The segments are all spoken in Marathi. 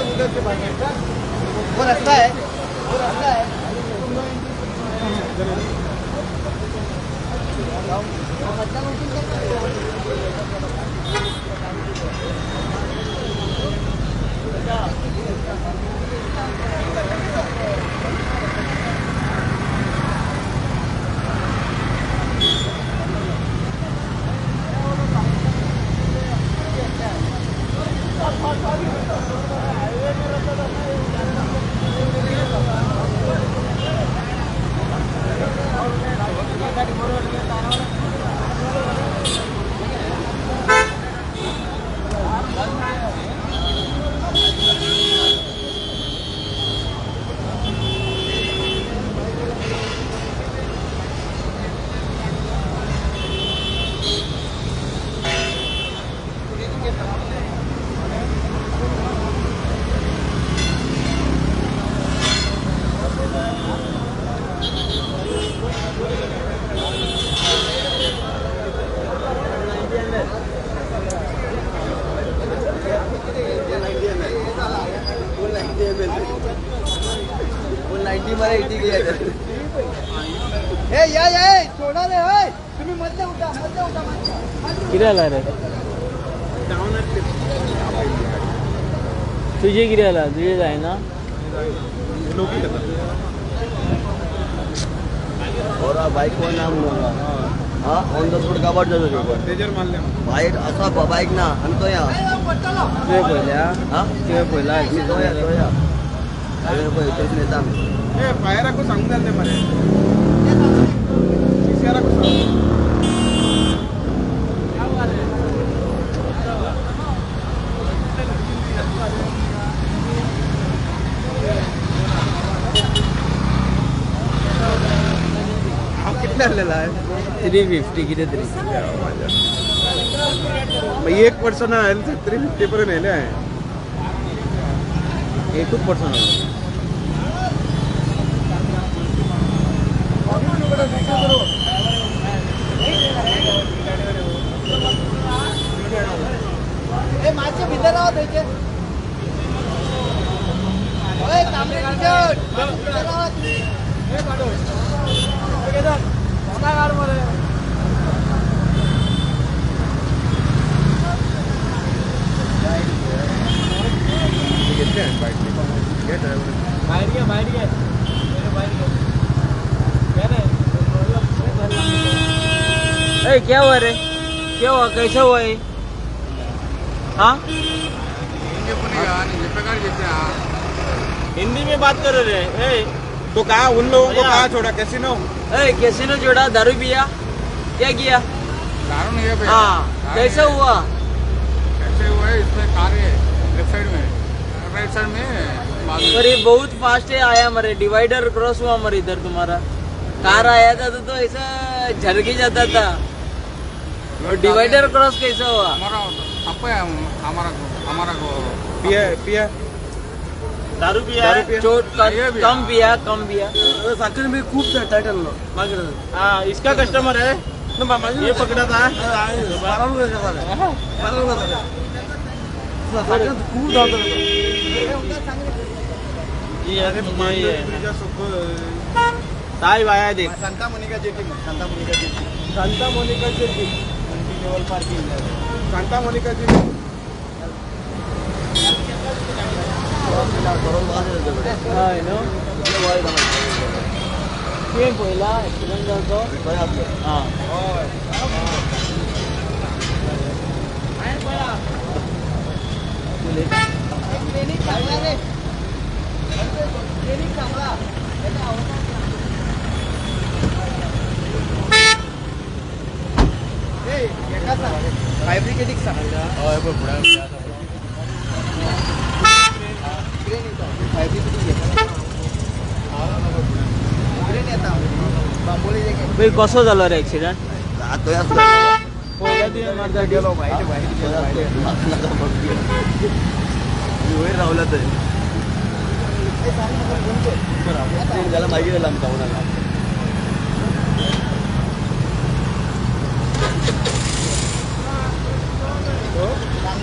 उधर से भागने का वो रास्ता है, वो रास्ता है। किराला रे तुझे किराला तुझे जाय ना और बाइक को नाम होगा हाँ ऑन द स्पॉट काबाट जातो बाईक असा बाईक ना आणि तो या तुझे पहिल्या हाँ तुझे पहिला तो या अरे कोई तो नेता में ए फायरा को सांगून द्याल ते मरे सीसीआर को सांग किती आलेला आहे 350 किती तरी मग एक पर्सन आहे 350 पर्यंत नेले आहे एकच पर्सन माझे भीतर राहत त्याचे ओए तांबरे भीतर राहत हे काढो हे घेतात आता काढ मला बाहेर घ्या बाहेर घ्या ए क्या हुआ रे क्या हुआ कैसे हुआ ये हाँ हिंदी में बात कर रहे हैं तो कहा उन लोगों को कहा छोड़ा कैसीनो कैसीनो जोड़ा दारू पिया क्या किया दारू नहीं है भैया हाँ कैसे हुआ कैसे हुआ है इसमें कार है लेफ्ट साइड में राइट साइड में पर ये बहुत फास्ट है आया मरे डिवाइडर क्रॉस हुआ मरे इधर तुम्हारा कार आया था तो ऐसा झरके जाता था और डिवाइडर क्रॉस कैसा हुआ हमारा को पिया पिया दारू पिया चोट कम पिया साखर में खूब टाइटल हाँ इसका कस्टमर है ये पकड़ा था खूप साहेब आया देख Santa Monica jetty Santa Monica jetty level parking Santa Monica jetty पहिला ऍक्सिडेंट जातो हाँ फायब्रिकेटिक भाई कसं झालं रे ऍक्सिडेंट गेलो वाईट राहुला तर त्याला माहिती झालं आमचा कोणाला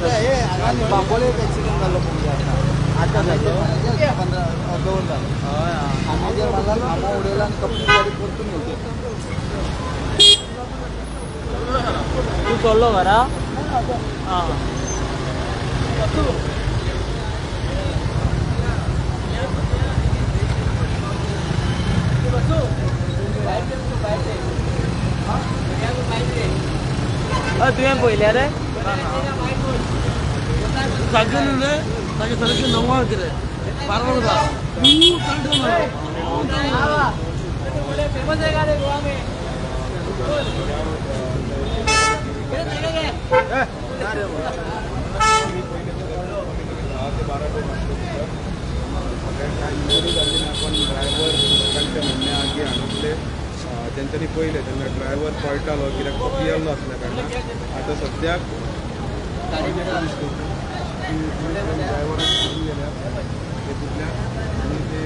हे बांबोले एक ऍक्सिडेंट झालं आता झालं 15 दोन झालं आम्ही मला आम्हा उडेला आणि कपडे गाडी परतून होते तू सोडलो घरा हा तुम्ही पहिले रे आपण ड्रायव्हर लोकांच्या म्हणण्याआधी आणले त्यांच्यानी पहिले त्यांना ड्रायव्हर पळटालो कित्याक तो पियल्लो असल्या कारणान आता सद्याक ड्रायव्हराक सोडून गेल्या तेतूंतल्यान आनी ते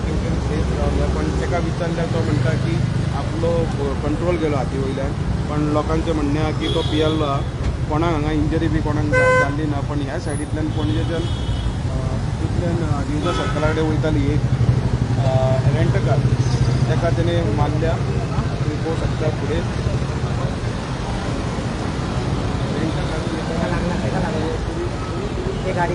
तेवटेन सेफ रावल्या पण ताका विचारल्यार तो म्हणटा की आपलो कंट्रोल गेलो हाती वयल्यान पण लोकांचें म्हणणें आहा की तो पियल्लो आहा कोणाक हांगा इंजरी बी कोणाक जाल्ली ना पण ह्या सायडींतल्यान पणजेच्यान तितल्यान दिवजा सर्कला कडेन वयताली एक रेंट कार ताका तेणे मारल्या तुम्ही पळोवंक शकता फुडें गाडी